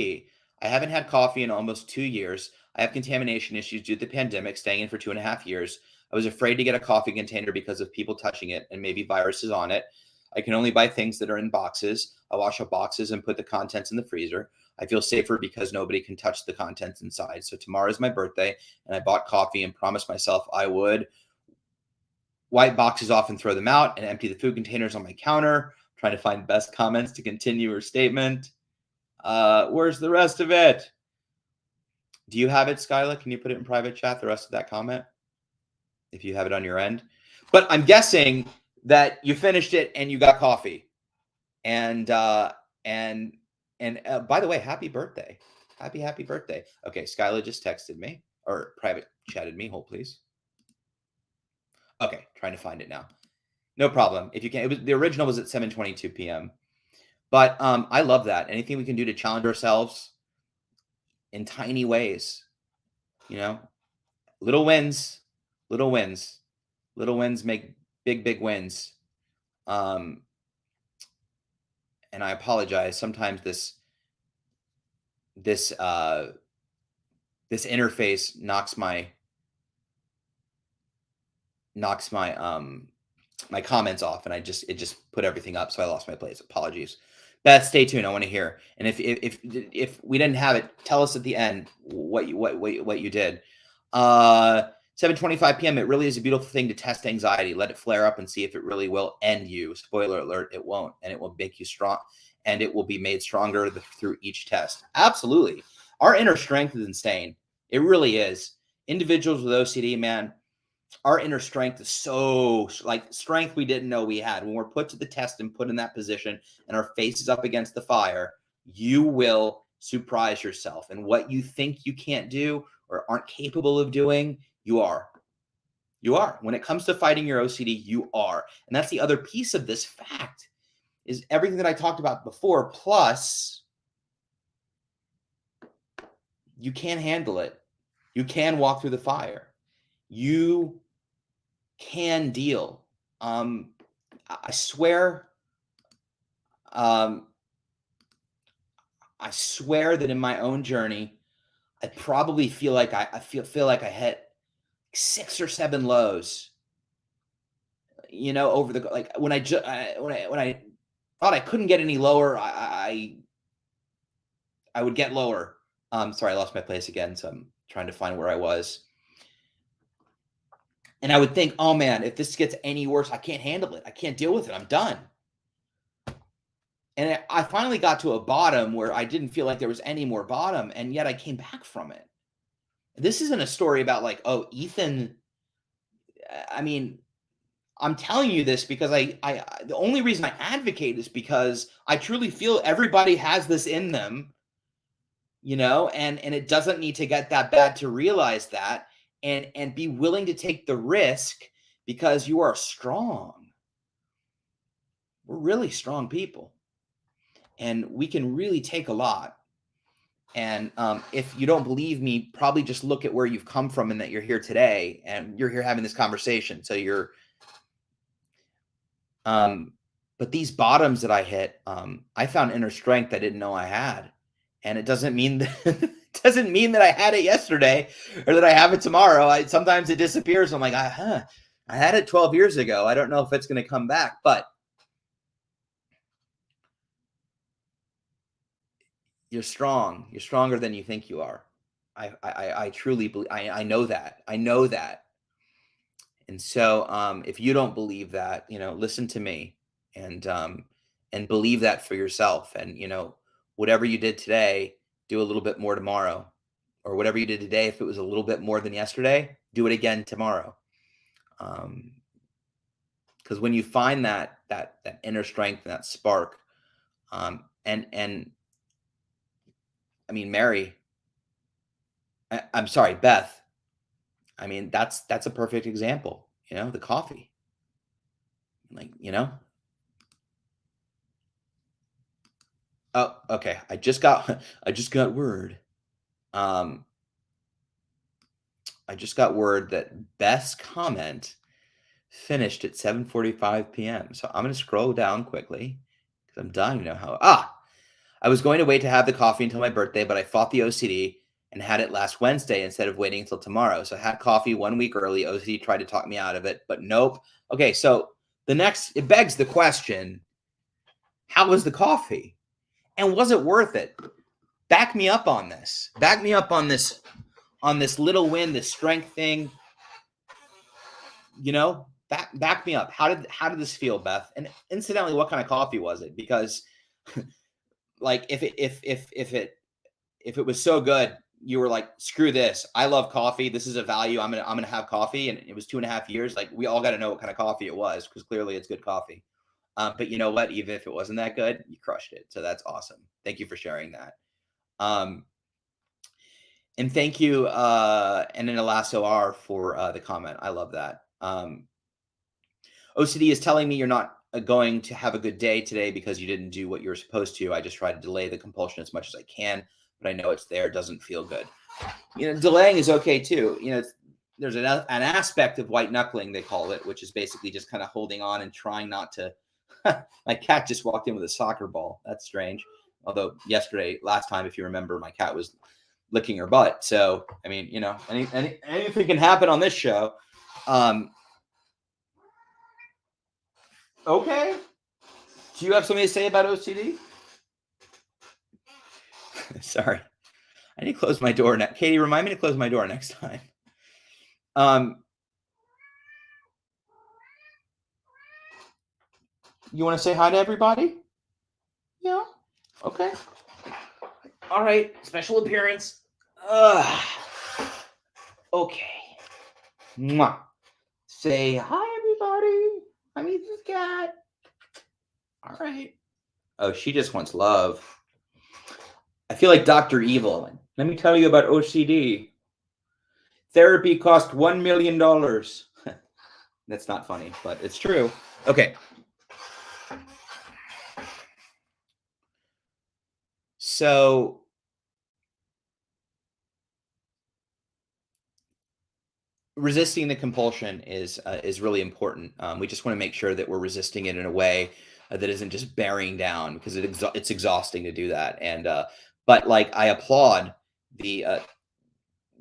I haven't had coffee in almost 2 years. I have contamination issues due to the pandemic, staying in for 2.5 years. I was afraid to get a coffee container because of people touching it and maybe viruses on it. I can only buy things that are in boxes. I wash up boxes and put the contents in the freezer. I feel safer because nobody can touch the contents inside. So tomorrow is my birthday, and I bought coffee and promised myself I would wipe boxes off and throw them out and empty the food containers on my counter. Trying to find best comments to continue her statement. Where's the rest of it? Do you have it, Skyla? Can you put it in private chat, the rest of that comment, if you have it on your end? But I'm guessing that you finished it and you got coffee. And by the way, happy birthday. Happy birthday. Okay, Skyla just texted me, or private chatted me. Hold, please. Okay, trying to find it now. No problem. If you can, the original was at 7:22 p.m. But I love that. Anything we can do to challenge ourselves in tiny ways, little wins make big wins. And I apologize. Sometimes this interface knocks my my comments off, and it just put everything up, so I lost my place. Apologies. Beth, stay tuned. I want to hear. And if we didn't have it, tell us at the end what you did. 7:25 p.m. It really is a beautiful thing to test anxiety. Let it flare up and see if it really will end you. Spoiler alert, it won't, and it will make you strong, and it will be made stronger through each test. Absolutely. Our inner strength is insane. It really is. Individuals with OCD, man, our inner strength is so like strength we didn't know we had. When we're put to the test and put in that position and our face is up against the fire, you will surprise yourself. And what you think you can't do or aren't capable of doing, you are. You are. When it comes to fighting your OCD, you are. And that's the other piece of this fact, is everything that I talked about before, plus you can handle it. You can walk through the fire. You can deal. I swear that in my own journey, I probably feel like I feel like I hit 6 or 7 lows. Over the when I thought I couldn't get any lower, I would get lower. Sorry, I lost my place again, so I'm trying to find where I was. And I would think, oh man, if this gets any worse, I can't handle it. I can't deal with it. I'm done. And I finally got to a bottom where I didn't feel like there was any more bottom, and yet I came back from it. This isn't a story about like, oh, Ethan. I mean, I'm telling you this because I the only reason I advocate is because I truly feel everybody has this in them, and it doesn't need to get that bad to realize that. And be willing to take the risk because you are strong. we're really strong people, and we can really take a lot. And if you don't believe me, probably just look at where you've come from and that you're here today and you're here having this conversation. So you're, but these bottoms that I hit, I found inner strength I didn't know I had. And it doesn't mean that, it doesn't mean that I had it yesterday or that I have it tomorrow. Sometimes it disappears. I'm like, I had it 12 years ago. I don't know if it's going to come back, but you're strong. You're stronger than you think you are. I truly believe. I know that. I know that. And so, if you don't believe that, listen to me and believe that for yourself. And whatever you did today, do a little bit more tomorrow, or whatever you did today. If it was a little bit more than yesterday, do it again tomorrow. Because when you find that inner strength and that spark, and I mean, Mary, I'm sorry, Beth. I mean, that's a perfect example, the coffee. Like, oh, okay. I just got word. I just got word that Beth's comment finished at 7:45 p.m. So I'm going to scroll down quickly because I'm dying to know how. I was going to wait to have the coffee until my birthday, but I fought the OCD and had it last Wednesday instead of waiting until tomorrow. So I had coffee 1 week early. OCD tried to talk me out of it, but nope. Okay, so it begs the question, how was the coffee? And was it worth it? Back me up on this. Back me up on this little win, this strength thing. Back me up. How did this feel, Beth? And incidentally, what kind of coffee was it? Because like if it was so good, you were like, screw this. I love coffee. This is a value. I'm gonna have coffee. And it was 2.5 years. Like, we all got to know what kind of coffee it was, because clearly it's good coffee. But you know what? Even if it wasn't that good, you crushed it. So that's awesome. Thank you for sharing that. And thank you, and an Lasso R for the comment. I love that. OCD is telling me you're not going to have a good day today because you didn't do what you were supposed to. I just try to delay the compulsion as much as I can, but I know it's there. It doesn't feel good. Delaying is okay too. There's an aspect of white knuckling, they call it, which is basically just kind of holding on and trying not to. My cat just walked in with a soccer ball. That's strange. Although last time, if you remember, my cat was licking her butt. So, I mean, anything can happen on this show. Okay. Do you have something to say about OCD? Sorry. I need to close my door. Katie, remind me to close my door next time. You want to say hi to everybody? Yeah. Okay. All right. Special appearance. Okay. Mwah. Say hi, everybody. I'm Ethan's cat. All right. Oh, she just wants love. I feel like Dr. Evil. Let me tell you about OCD. Therapy cost $1 million. That's not funny, but it's true. Okay. So resisting the compulsion is really important. We just want to make sure that we're resisting it in a way that isn't just bearing down, because it's exhausting to do that. And but like, I applaud the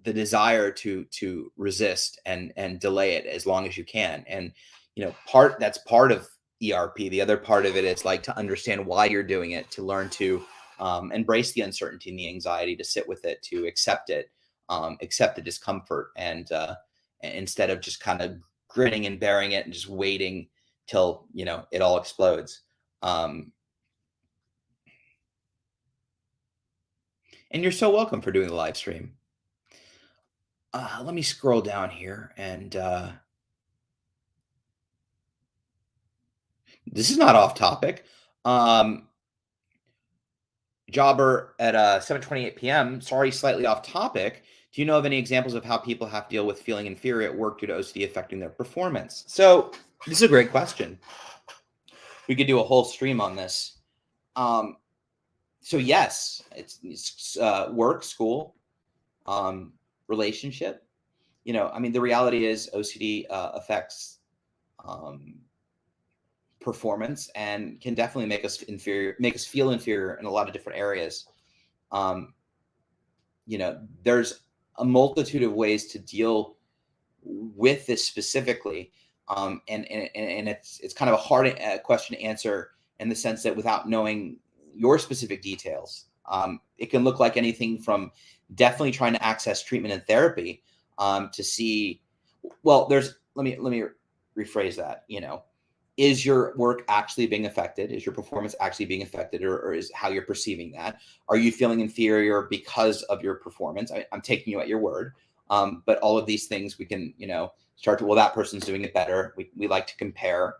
desire to resist and delay it as long as you can. And that's part of ERP. The other part of it is like to understand why you're doing it, to learn to embrace the uncertainty and the anxiety, to sit with it, to accept it, accept the discomfort, and instead of just kind of gritting and bearing it and just waiting till it all explodes. And you're so welcome for doing the live stream. Let me scroll down here, and this is not off topic. Jobber at 7:28 p.m. Sorry, slightly off topic. Do you know of any examples of how people have to deal with feeling inferior at work due to OCD affecting their performance? So this is a great question. we could do a whole stream on this. So yes, it's work, school, relationship. You know, I mean, the reality is OCD affects performance and can definitely make us feel inferior in a lot of different areas. You know, there's a multitude of ways to deal with this specifically. And it's kind of a hard question to answer in the sense that without knowing your specific details, it can look like anything from definitely trying to access treatment and therapy to see, well, let me rephrase that. You know, is your work actually being affected? Is your performance actually being affected, or is how you're perceiving that? Are you feeling inferior because of your performance? I'm taking you at your word. But all of these things we can, you know, start to, well, that person's doing it better. We like to compare,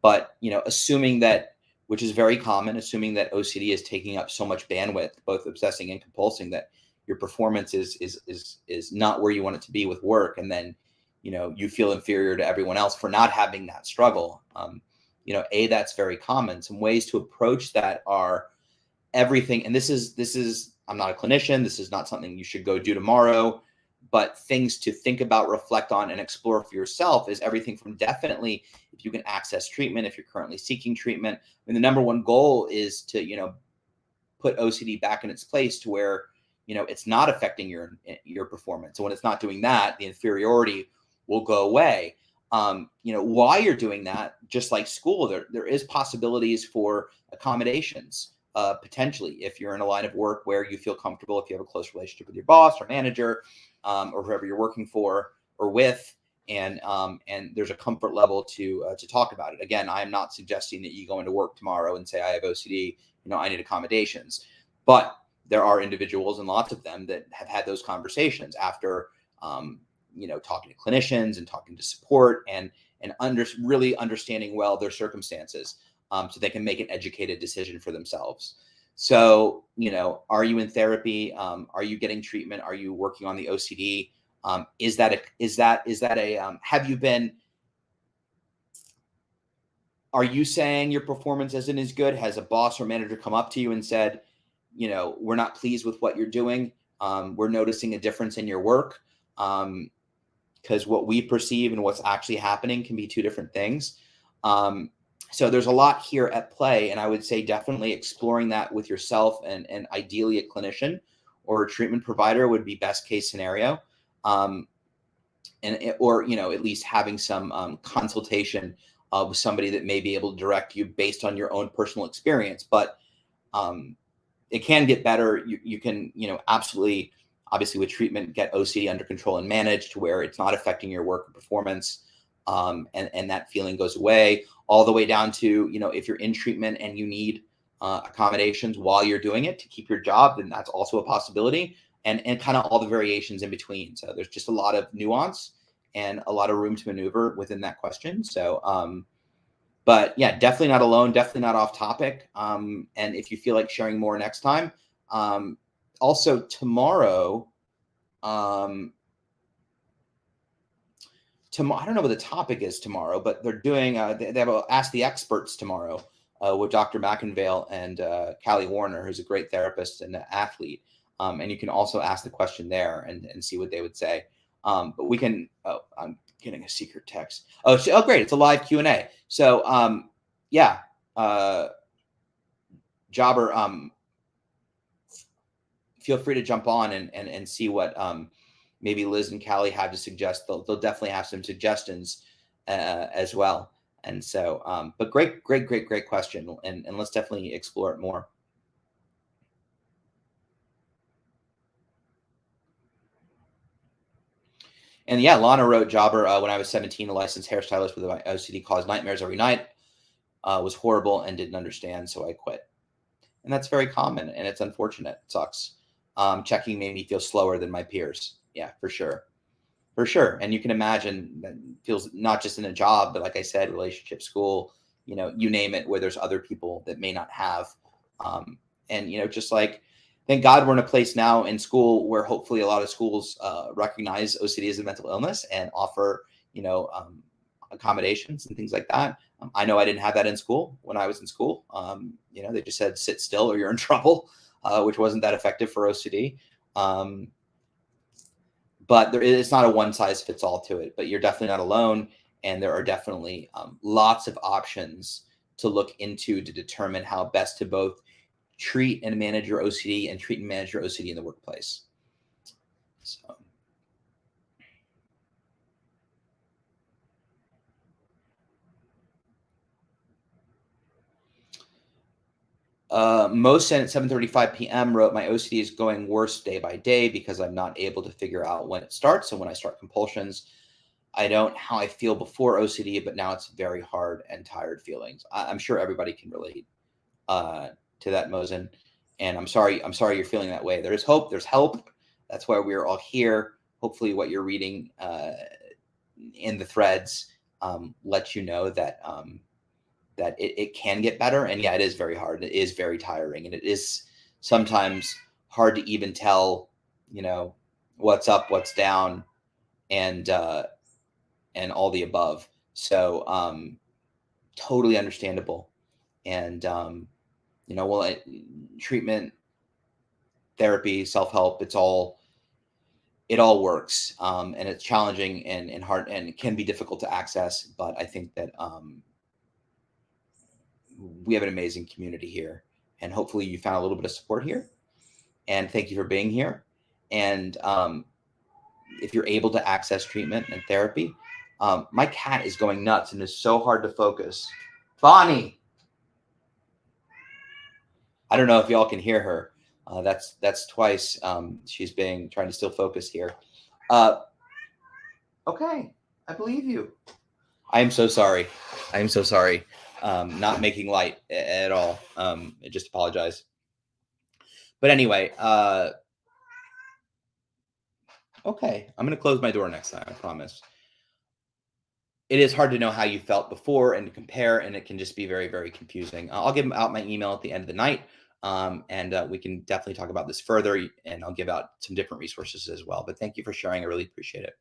but, you know, assuming that, which is very common, assuming that OCD is taking up so much bandwidth, both obsessing and compulsing, that your performance is not where you want it to be with work. And then, you know, you feel inferior to everyone else for not having that struggle. You know, that's very common. Some ways to approach that are everything. And this is, I'm not a clinician. This is not something you should go do tomorrow, but things to think about, reflect on, and explore for yourself is everything from definitely, if you can access treatment, if you're currently seeking treatment. I mean, the number one goal is to, you know, put OCD back in its place to where, you know, it's not affecting your performance. So when it's not doing that, the inferiority will go away. You know, while you're doing that, just like school, there is possibilities for accommodations, potentially, if you're in a line of work where you feel comfortable, if you have a close relationship with your boss or manager, or whoever you're working for or with, and there's a comfort level to talk about it. Again, I'm not suggesting that you go into work tomorrow and say, I have OCD, you know, I need accommodations. But there are individuals, and lots of them, that have had those conversations after, you know, talking to clinicians and talking to support and really understanding well their circumstances, so they can make an educated decision for themselves. So, you know, are you in therapy? Are you getting treatment? Are you working on the OCD? Have you been, are you saying your performance isn't as good? Has a boss or manager come up to you and said, you know, we're not pleased with what you're doing. We're noticing a difference in your work. Because what we perceive and what's actually happening can be two different things. So there's a lot here at play, and I would say definitely exploring that with yourself and ideally a clinician or a treatment provider would be best case scenario. Or, you know, at least having some consultation with somebody that may be able to direct you based on your own personal experience. But it can get better. You can, you know, absolutely, obviously with treatment, get OCD under control and managed to where it's not affecting your work or performance. And that feeling goes away, all the way down to, you know, if you're in treatment and you need accommodations while you're doing it to keep your job, then that's also a possibility, and kind of all the variations in between. So there's just a lot of nuance and a lot of room to maneuver within that question. So, but yeah, definitely not alone, definitely not off topic. And if you feel like sharing more next time, also tomorrow, I don't know what the topic is tomorrow, but they're doing, they have a Ask the Experts tomorrow with Dr. McInvale and Callie Warner, who's a great therapist and an athlete. And you can also ask the question there and see what they would say. But we can, I'm getting a secret text. Oh, great. It's a live Q&A. So yeah, Jobber, feel free to jump on and see what maybe Liz and Callie have to suggest. They'll definitely have some suggestions as well. And so, but great question. And let's definitely explore it more. And yeah, Lana wrote, Jobber, when I was 17, a licensed hairstylist with OCD caused nightmares every night, was horrible and didn't understand, so I quit. And that's very common, and it's unfortunate. It sucks. Checking made me feel slower than my peers. Yeah, for sure. For sure. And you can imagine that feels not just in a job, but like I said, relationship, school, you know, you name it, where there's other people that may not have. And, you know, just like, thank God we're in a place now in school where hopefully a lot of schools recognize OCD as a mental illness and offer, you know, accommodations and things like that. I know I didn't have that in school when I was in school. They just said sit still or you're in trouble, which wasn't that effective for OCD. But it's not a one size fits all to it, but you're definitely not alone. And there are definitely lots of options to look into to determine how best to both treat and manage your OCD and treat and manage your OCD in the workplace. So. Most sent at 7:35 p.m. wrote, my OCD is going worse day by day because I'm not able to figure out when it starts. And when I start compulsions, I don't how I feel before OCD, but now it's very hard and tired feelings. I'm sure everybody can relate to that, Mosen. And I'm sorry you're feeling that way. There is hope. There's help. That's why we're all here. Hopefully what you're reading in the threads lets you know that that it can get better. And yeah, it is very hard. It is very tiring. And it is sometimes hard to even tell, what's up, what's down, and all the above. So totally understandable. And, treatment, therapy, self-help, it all works. And it's challenging and hard, and it can be difficult to access. But I think that we have an amazing community here, and hopefully you found a little bit of support here. And thank you for being here. And if you're able to access treatment and therapy, my cat is going nuts and is so hard to focus. Bonnie, I don't know if y'all can hear her. That's twice. She's trying to still focus here. Okay, I believe you. I am so sorry. Not making light at all. I just apologize. But anyway, okay, I'm going to close my door next time, I promise. It is hard to know how you felt before and to compare, and it can just be very, very confusing. I'll give out my email at the end of the night, and we can definitely talk about this further, and I'll give out some different resources as well. But thank you for sharing. I really appreciate it.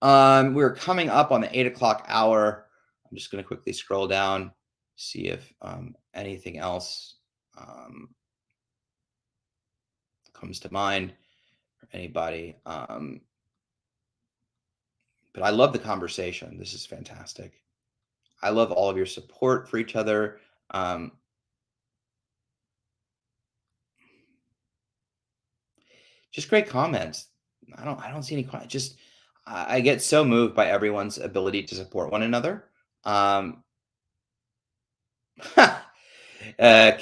We're coming up on the 8 o'clock hour. I'm just going to quickly scroll down, see if anything else comes to mind for anybody. But I love the conversation. This is fantastic. I love all of your support for each other. Just great comments. I don't see any just I get so moved by everyone's ability to support one another. Kayla,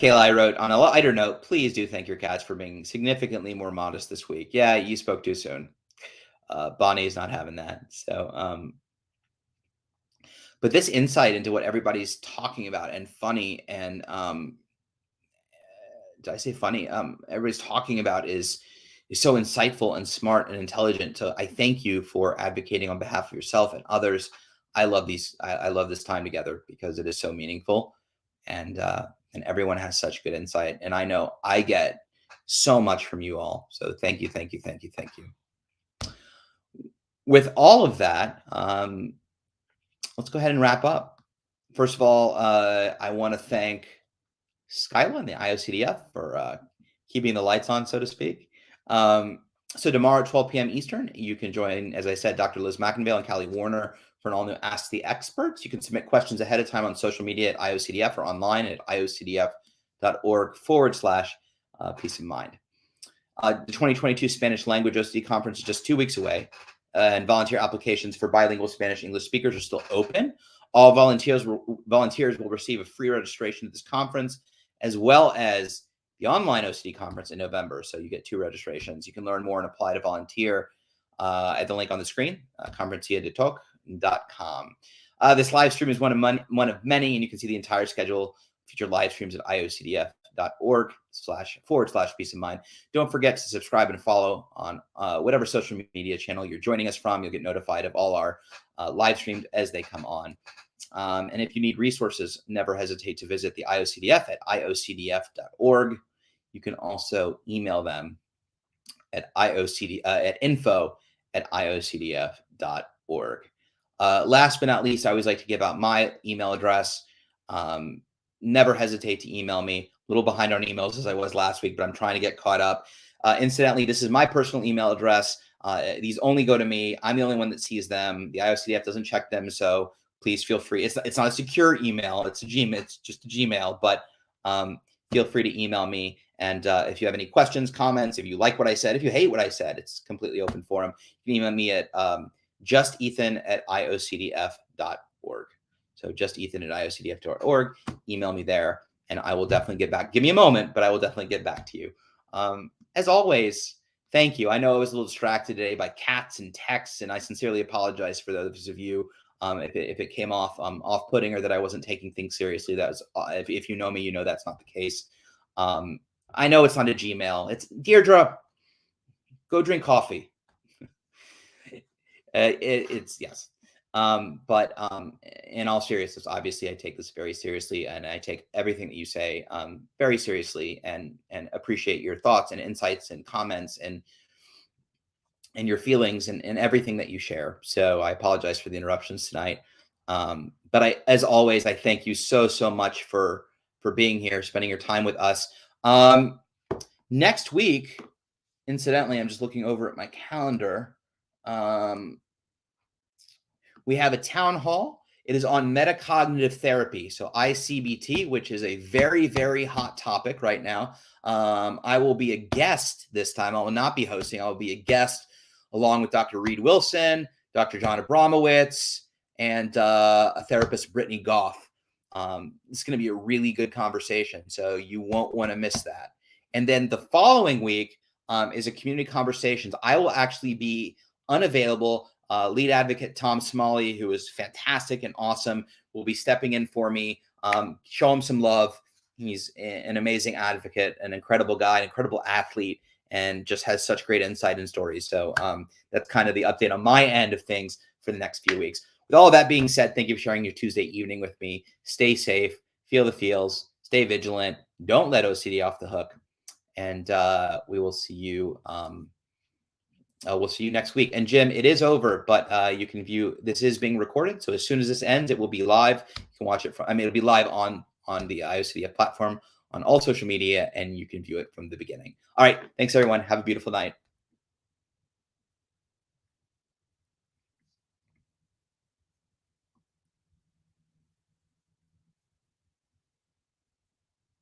I wrote, on a lighter note, please do thank your cats for being significantly more modest this week. Yeah, you spoke too soon. Bonnie is not having that. So, but this insight into what everybody's talking about and funny and did I say funny? Everybody's talking about is so insightful and smart and intelligent. So I thank you for advocating on behalf of yourself and others. I love these. I love this time together because it is so meaningful, and everyone has such good insight. And I know I get so much from you all. So thank you, thank you, thank you, thank you. With all of that, let's go ahead and wrap up. First of all, I want to thank Skyla and the IOCDF for keeping the lights on, so to speak. So tomorrow at 12 p.m. Eastern, you can join, as I said, Dr. Liz McInvale and Callie Warner for an all-new Ask the Experts. You can submit questions ahead of time on social media at IOCDF or online at iocdf.org/peace of mind. The 2022 Spanish Language OCD Conference is just 2 weeks away, and volunteer applications for bilingual Spanish-English speakers are still open. All volunteers will receive a free registration to this conference, as well as the online OCD conference in November. So you get 2 registrations. You can learn more and apply to volunteer at the link on the screen, conferenciadetalk.com. This live stream is one of many, and you can see the entire schedule, future live streams at iocdf.org/peace of mind. Don't forget to subscribe and follow on whatever social media channel you're joining us from. You'll get notified of all our live streams as they come on. And if you need resources, never hesitate to visit the IOCDF at iocdf.org. You can also email them at info@iocdf.org. Last but not least, I always like to give out my email address. Never hesitate to email me. A little behind on emails as I was last week, but I'm trying to get caught up. Incidentally, this is my personal email address. These only go to me. I'm the only one that sees them. The IOCDF doesn't check them, so please feel free. It's not a secure email. It's a Gmail. It's just a Gmail, but feel free to email me. And if you have any questions, comments, if you like what I said, if you hate what I said, it's completely open forum. You can email me at justethan@iocdf.org. So justethan@iocdf.org. Email me there, and I will definitely get back. Give me a moment, but I will definitely get back to you. As always, thank you. I know I was a little distracted today by cats and texts, and I sincerely apologize for those of you if it came off off-putting or that I wasn't taking things seriously. That was if you know me, you know that's not the case. I know it's not a Gmail. It's Deirdre. Go drink coffee. It's yes. But in all seriousness, obviously, I take this very seriously, and I take everything that you say very seriously, and appreciate your thoughts and insights and comments and your feelings and everything that you share. So I apologize for the interruptions tonight. But as always, I thank you so much for being here, spending your time with us. Next week, incidentally, I'm just looking over at my calendar. We have a town hall. It is on metacognitive therapy, so ICBT, which is a very hot topic right now. I will be a guest this time. I will not be hosting. I will be a guest along with Dr. Reed Wilson, Dr. John Abramowitz, and a therapist, Brittany Goff. It's going to be a really good conversation, so you won't want to miss that. And then the following week is a community conversations. I will actually be unavailable. Lead advocate Tom Smalley, who is fantastic and awesome, will be stepping in for me. Show him some love. He's an amazing advocate, an incredible guy, an incredible athlete, and just has such great insight and stories. So that's kind of the update on my end of things for the next few weeks. With all that being said, thank you for sharing your Tuesday evening with me. Stay safe, feel the feels, stay vigilant, don't let OCD off the hook, and we will see you. We'll see you next week. And Jim, it is over, but you can view, this is being recorded. So as soon as this ends, it will be live. You can watch it from, it'll be live on the IOCDF platform, on all social media, and you can view it from the beginning. All right. Thanks everyone. Have a beautiful night.